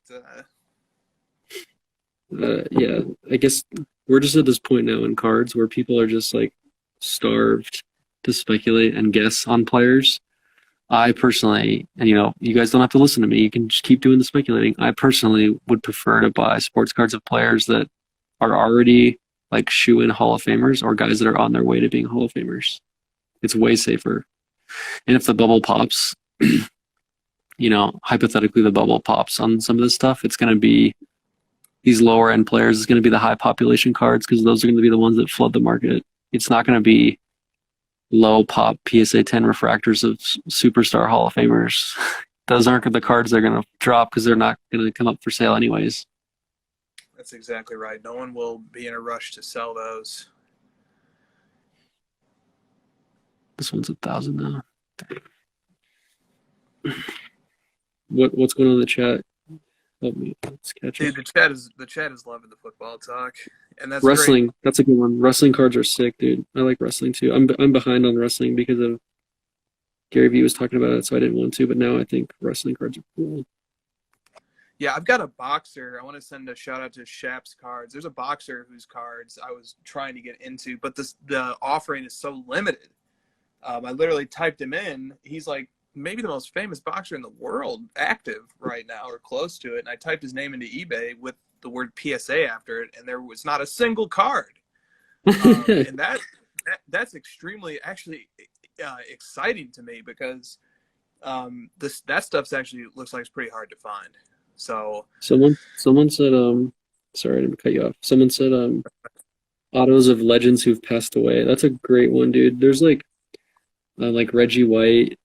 yeah, I guess we're just at this point now in cards where people are just like starved to speculate and guess on players. I personally, and you know, you guys don't have to listen to me. You can just keep doing the speculating. I personally would prefer to buy sports cards of players that are already like shoe-in Hall of Famers or guys that are on their way to being Hall of Famers. It's way safer. And if the bubble pops, you know, hypothetically the bubble pops on some of this stuff, it's going to be these lower end players. It's going to be the high population cards because those are going to be the ones that flood the market. It's not going to be low pop PSA 10 refractors of superstar Hall of Famers. Those aren't the cards they're going to drop because they're not going to come up for sale anyways. That's exactly right. No one will be in a rush to sell those. This one's 1,000 now. What's going on in the chat? Help me. Let's catch Dude, up. the chat is loving the football talk, and that's Wrestling. great. That's a good one. Wrestling cards are sick, dude. I like wrestling too. I'm behind on wrestling because of Gary Vee was talking about it, so I didn't want to. But now I think wrestling cards are cool. Yeah, I've got a boxer. I want to send a shout out to Shap's Cards. There's a boxer whose cards I was trying to get into, but the offering is so limited. I literally typed him in. He's like maybe the most famous boxer in the world active right now or close to it. And I typed his name into eBay with the word PSA after it, and there was not a single card. And that's extremely actually exciting to me because that stuff's actually looks like it's pretty hard to find. So someone said sorry, I didn't cut you off. Someone said autos of legends who've passed away. That's a great one, dude. There's like Reggie White,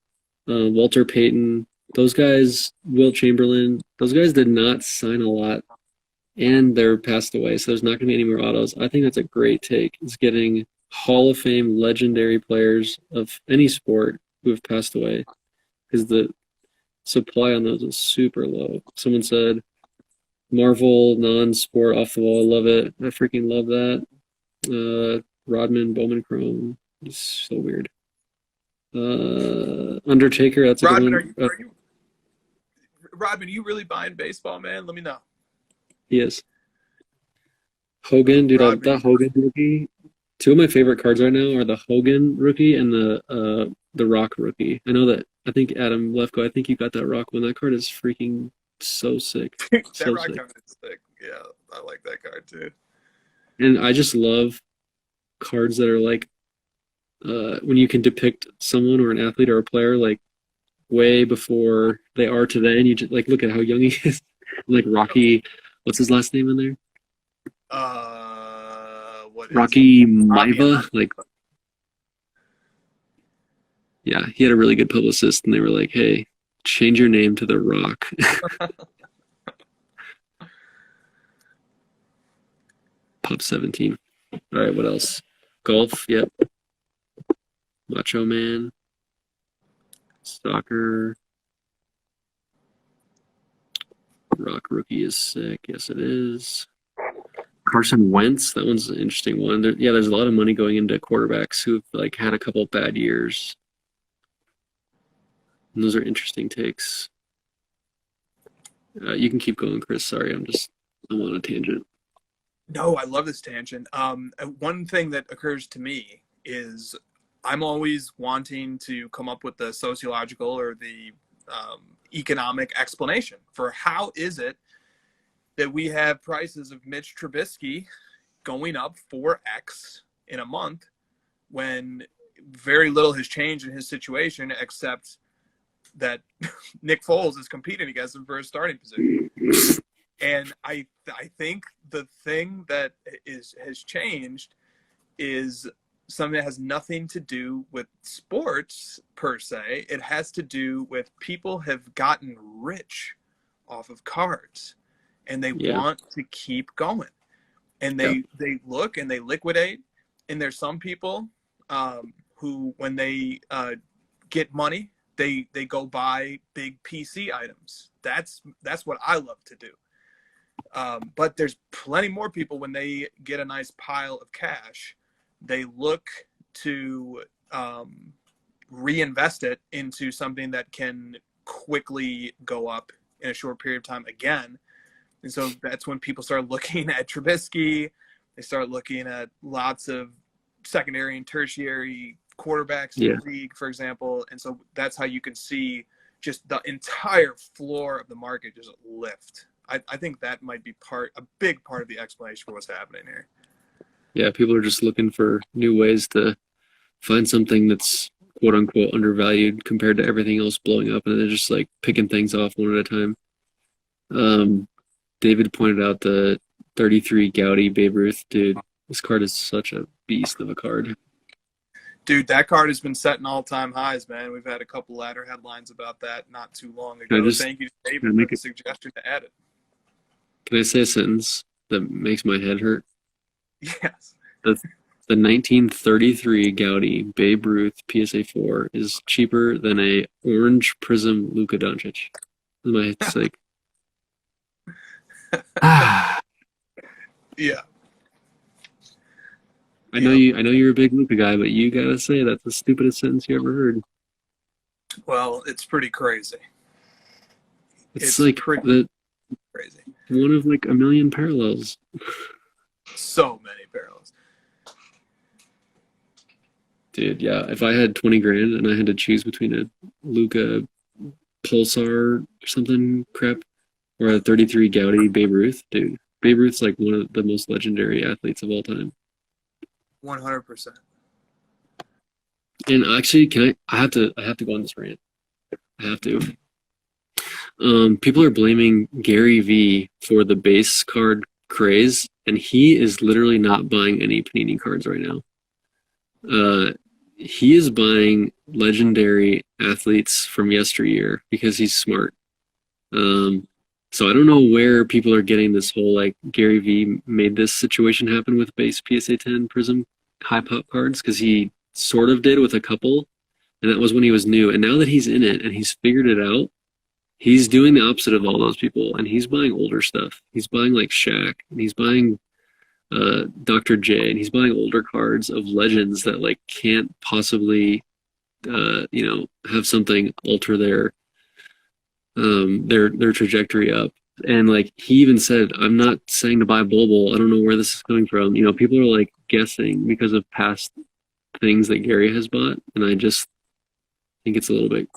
Walter Payton, those guys, Wilt Chamberlain, those guys did not sign a lot and they're passed away, so there's not going to be any more autos. I think that's a great take. It's getting Hall of Fame legendary players of any sport who have passed away because the supply on those is super low. Someone said Marvel non-sport off the wall. I love it. I freaking love that. Rodman Bowman Chrome. It's so weird. Undertaker, that's a Rodman, good one. Rodman, are you really buying baseball, man? Let me know. He is. Hogan, dude, that Hogan rookie. Two of my favorite cards right now are the Hogan rookie and the Rock rookie. I think Adam Lefko, I think you got that Rock one. That card is freaking so sick. That so Rock sick. card is sick. Yeah, I like that card too. And I just love cards that are like when you can depict someone or an athlete or a player like way before they are today, and you just like look at how young he is. Like Rocky, what's his last name in there? What is Rocky Maiva, like. Yeah, he had a really good publicist, and they were like, "Hey, change your name to The Rock." Pop 17. All All right, what else? Golf, yep. Macho Man, soccer, Rock rookie is sick. Yes, it is. Carson Wentz, that one's an interesting one. There's a lot of money going into quarterbacks who've like had a couple bad years. And those are interesting takes. You can keep going, Chris. Sorry, I'm on a tangent. No, I love this tangent. One thing that occurs to me is I'm always wanting to come up with the sociological or the economic explanation for how is it that we have prices of Mitch Trubisky going up 4x in a month when very little has changed in his situation except that Nick Foles is competing against him for a starting position. And I think the thing that has changed is something that has nothing to do with sports per se. It has to do with people have gotten rich off of cards and they want to keep going. And they look and they liquidate. And there's some people who, when they get money, they go buy big PC items. That's what I love to do. But there's plenty more people when they get a nice pile of cash, they look to reinvest it into something that can quickly go up in a short period of time again. And so that's when people start looking at Trubisky. They start looking at lots of secondary and tertiary quarterbacks in the league, for example. And so that's how you can see just the entire floor of the market just lift. I think that might be a big part of the explanation for what's happening here. Yeah, people are just looking for new ways to find something that's quote unquote undervalued compared to everything else blowing up, and they're just like picking things off one at a time. David pointed out the 33 Gaudy Babe Ruth. Dude, this card is such a beast of a card. Dude, that card has been setting all-time highs, man. We've had a couple ladder headlines about that not too long ago. Thank you to David for the suggestion to add it. Can I say a sentence that makes my head hurt? Yes. The 1933 Gaudy Babe Ruth PSA 4 is cheaper than a orange prism Luca Doncic. My head's like, yeah. I know you're a big Luca guy, but you gotta say that's the stupidest sentence you ever heard. Well, it's pretty crazy. It's like crazy. One of like a million parallels. So many parallels. Dude, yeah. If I had 20 grand and I had to choose between a Luca Pulsar or something crap or a 33 Gaudy Babe Ruth, dude. Babe Ruth's like one of the most legendary athletes of all time. 100%. And actually, I have to go on this rant. I have to. People are blaming Gary V for the base card craze, and he is literally not buying any Panini cards right now. He is buying legendary athletes from yesteryear because he's smart. So I don't know where people are getting this whole like Gary V made this situation happen with base PSA 10 Prism high pop cards, because he sort of did with a couple, and that was when he was new. And now that he's in it and he's figured it out, he's doing the opposite of all those people, and he's buying older stuff. He's buying like Shaq, and he's buying Dr. J, and he's buying older cards of legends that like can't possibly have something alter their trajectory up. And like he even said, I'm not saying to buy Bobo. I don't know where this is coming from. People are like guessing because of past things that Gary has bought, and I just think it's a little bit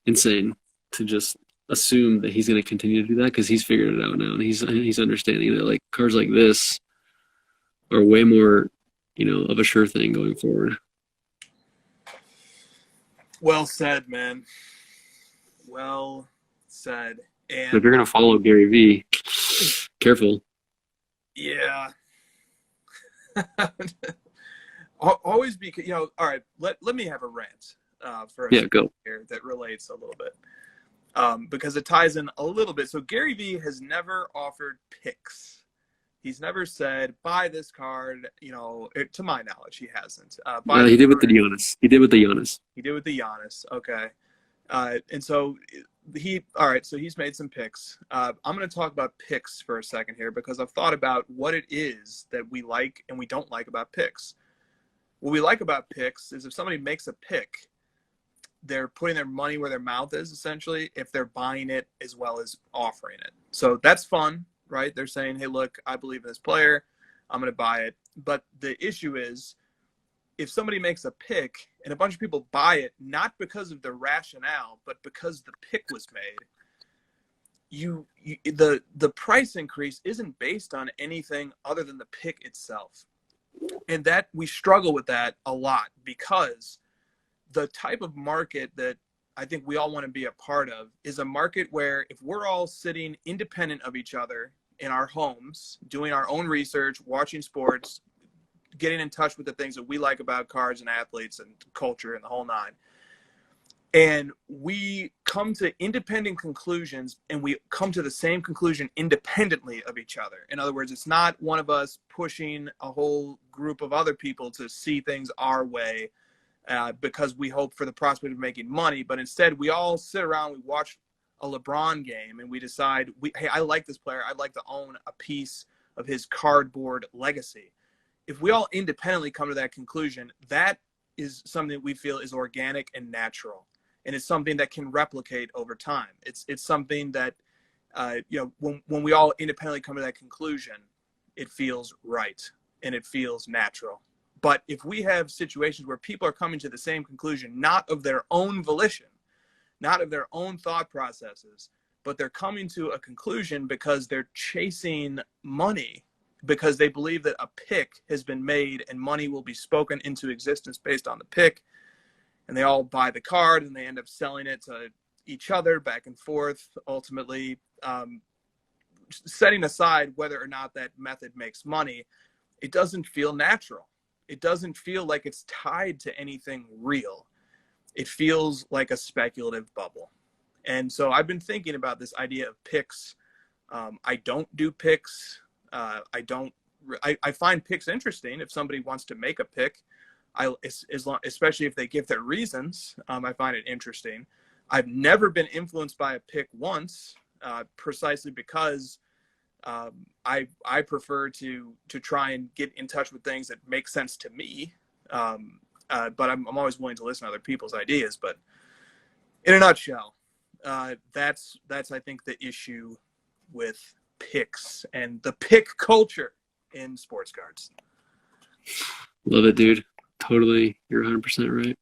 insane to just assume that he's going to continue to do that, because he's figured it out now, and he's understanding that like cards like this are way more of a sure thing going forward. Well said, man. Well said. And if you're going to follow Gary V, careful. Yeah. Always be, all right, let me have a rant for a go here that relates a little bit, because it ties in a little bit. So Gary V has never offered picks He's never said, buy this card, to my knowledge, he hasn't. He did with the Giannis. He did with the Giannis. He did with the Giannis, okay. And so so he's made some picks. I'm going to talk about picks for a second here because I've thought about what it is that we like and we don't like about picks. What we like about picks is if somebody makes a pick, they're putting their money where their mouth is, essentially, if they're buying it as well as offering it. So that's fun, right? They're saying, hey, look, I believe in this player. I'm going to buy it. But the issue is if somebody makes a pick and a bunch of people buy it, not because of the rationale, but because the pick was made, the price increase isn't based on anything other than the pick itself. And that we struggle with that a lot because the type of market that I think we all want to be a part of is a market where if we're all sitting independent of each other in our homes, doing our own research, watching sports, getting in touch with the things that we like about cards and athletes and culture and the whole nine, and we come to independent conclusions and we come to the same conclusion independently of each other. In other words, it's not one of us pushing a whole group of other people to see things our way because we hope for the prospect of making money, but instead we all sit around, we watch a LeBron game and we decide, hey, I like this player. I'd like to own a piece of his cardboard legacy. If we all independently come to that conclusion, that is something that we feel is organic and natural. And it's something that can replicate over time. It's something that, when we all independently come to that conclusion, it feels right and it feels natural. But if we have situations where people are coming to the same conclusion, not of their own volition, not of their own thought processes, but they're coming to a conclusion because they're chasing money, because they believe that a pick has been made and money will be spoken into existence based on the pick, and they all buy the card and they end up selling it to each other back and forth, ultimately setting aside whether or not that method makes money. It doesn't feel natural. It doesn't feel like it's tied to anything real. It feels like a speculative bubble. And so I've been thinking about this idea of picks. I don't do picks. I find picks interesting if somebody wants to make a pick. Especially if they give their reasons, I find it interesting. I've never been influenced by a pick once, precisely because I prefer to try and get in touch with things that make sense to me. But I'm always willing to listen to other people's ideas. But in a nutshell, that's I think the issue with picks and the pick culture in sports cards. Love it, dude. Totally. You're 100% right.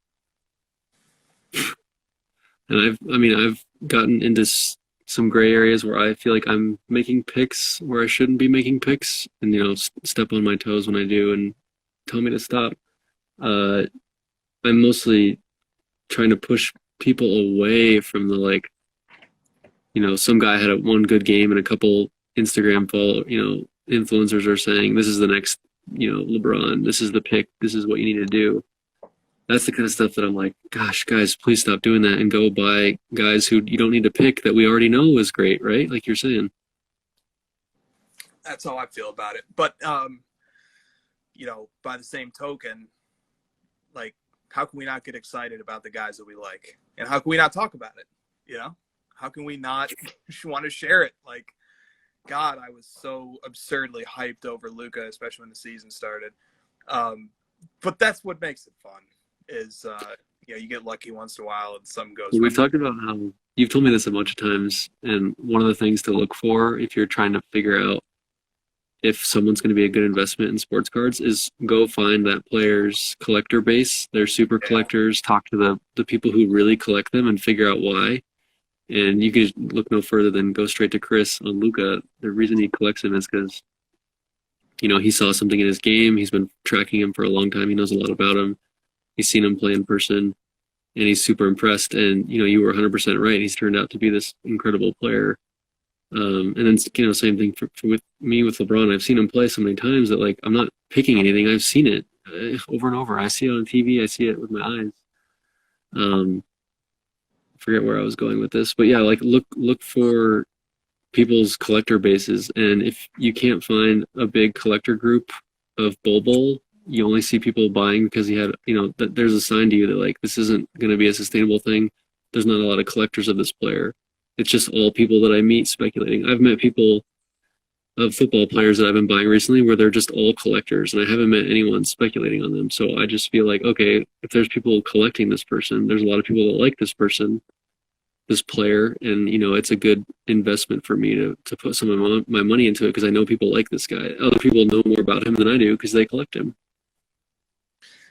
And I've gotten into some gray areas where I feel like I'm making picks where I shouldn't be making picks, and step on my toes when I do and tell me to stop. I'm mostly trying to push people away from the some guy had one good game and a couple Instagram influencers are saying this is the next LeBron, this is the pick, this is what you need to do. That's the kind of stuff that I'm like, gosh, guys, please stop doing that and go buy guys who you don't need to pick that we already know is great, right? Like you're saying. That's how I feel about it. But, by the same token, like, how can we not get excited about the guys that we like? And how can we not talk about it? How can we not want to share it? Like, God, I was so absurdly hyped over Luca, especially when the season started. But that's what makes it fun is, you get lucky once in a while and something goes We've talked about how you've told me this a bunch of times. And one of the things to look for if you're trying to figure out if someone's going to be a good investment in sports cards is go find that player's collector base, their super collectors, talk to the people who really collect them and figure out why. And you can look no further than go straight to Chris on Luca. The reason he collects him is because, he saw something in his game. He's been tracking him for a long time. He knows a lot about him. He's seen him play in person, and he's super impressed. And, you were 100% right. He's turned out to be this incredible player. And then, same thing with me with LeBron. I've seen him play so many times that, I'm not picking anything. I've seen it over and over. I see it on TV. I see it with my eyes. Forget where I was going with this, but yeah, look for people's collector bases, and if you can't find a big collector group of Bol, you only see people buying because he had, that there's a sign to you that like this isn't going to be a sustainable thing. There's not a lot of collectors of this player. It's just all people that I meet speculating. I've met people of football players that I've been buying recently where they're just all collectors, and I haven't met anyone speculating on them. So I just feel like, okay, if there's people collecting this person, there's a lot of people that like this person, this player, and it's a good investment for me to put some of my money into it because I know people like this guy. Other people know more about him than I do because they collect him.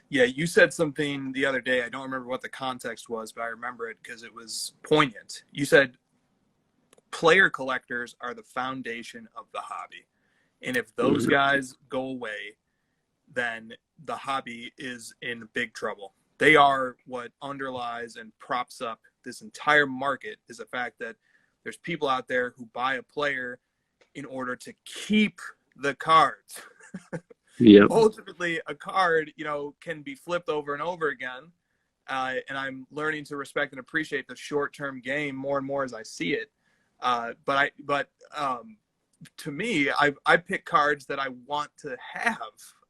Yeah, you said something the other day. I don't remember what the context was, but I remember it because it was poignant. You said player collectors are the foundation of the hobby. And if those guys go away, then the hobby is in big trouble. They are what underlies and props up this entire market, is the fact that there's people out there who buy a player in order to keep the cards. Yeah. Ultimately, a card, can be flipped over and over again. And I'm learning to respect and appreciate the short-term game more and more as I see it. But to me, I pick cards that I want to have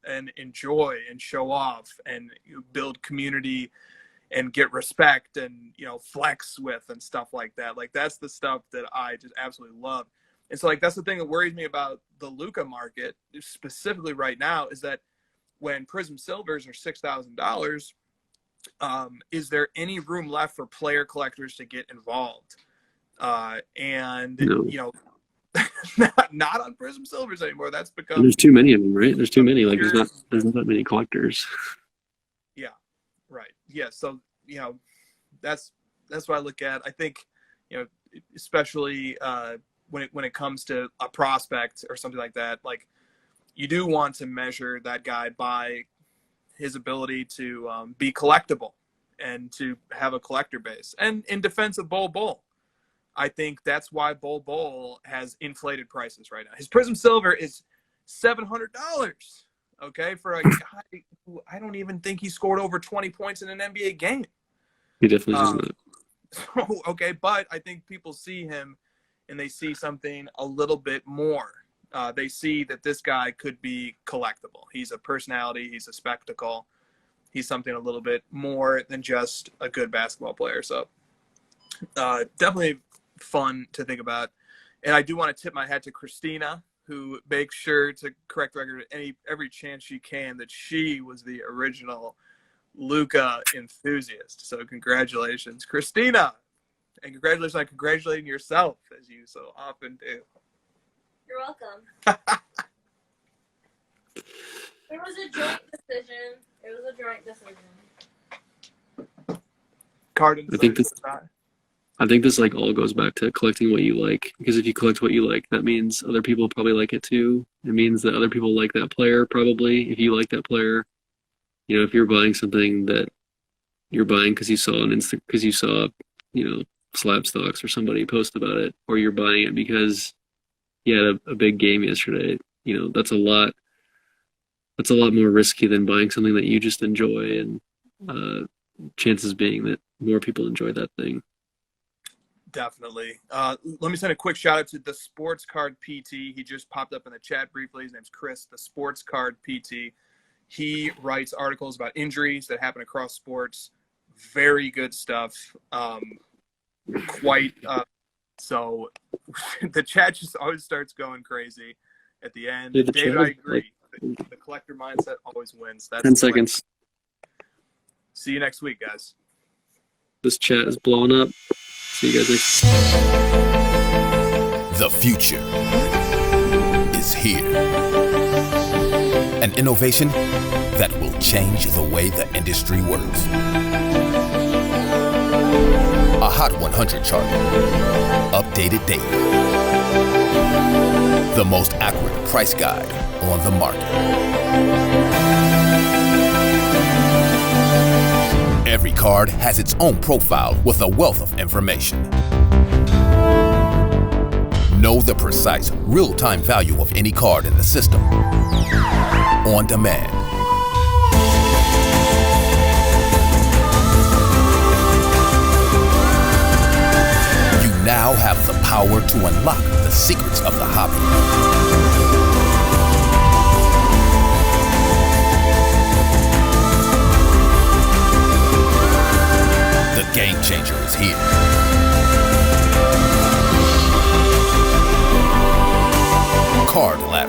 and enjoy and show off and build community and get respect and, flex with and stuff like that. Like, that's the stuff that I just absolutely love. And so, like, that's the thing that worries me about the Luca market specifically right now, is that when Prism Silvers are $6,000, is there any room left for player collectors to get involved? No. Not on Prism Silvers anymore. That's become, and there's too many of them, right? There's too many. Like, there's not that many collectors. Yeah, right. Yeah, so that's what I look at. I think especially when it comes to a prospect or something like that, like, you do want to measure that guy by his ability to be collectible and to have a collector base. And in defense of Bol, I think that's why Bol has inflated prices right now. His Prism Silver is $700, okay, for a guy who I don't even think he scored over 20 points in an NBA game. He definitely does not. So, okay, but I think people see him and they see something a little bit more. They see that this guy could be collectible. He's a personality. He's a spectacle. He's something a little bit more than just a good basketball player. So definitely fun to think about. And I do want to tip my hat to Christina, who makes sure to correct the record every chance she can that she was the original Luca enthusiast. So congratulations, Christina. And congratulations on congratulating yourself, as you so often do. You're welcome. It was a joint decision. I think this like all goes back to collecting what you like, because if you collect what you like, that means other people probably like it too. It means that other people like that player probably. If you like that player, if you're buying something that you're buying because you saw Slab Stocks or somebody post about it, or you're buying it because you had a big game yesterday, that's a lot more risky than buying something that you just enjoy, and chances being that more people enjoy that thing. Definitely. Let me send a quick shout out to the Sports Card PT. He just popped up in the chat briefly. His name's Chris, the Sports Card PT. He writes articles about injuries that happen across sports. Very good stuff. So the chat just always starts going crazy at the end. Yeah, David, I agree. The collector mindset always wins. That's 10 seconds. See you next week, guys. This chat is blowing up. See you guys next. The future is here. An innovation that will change the way the industry works. A Hot 100 chart, updated daily. The most accurate price guide on the market. Every card has its own profile with a wealth of information. Know the precise, real-time value of any card in the system. On demand. now have the power to unlock the secrets of the hobby. The game changer is here. Card Lab.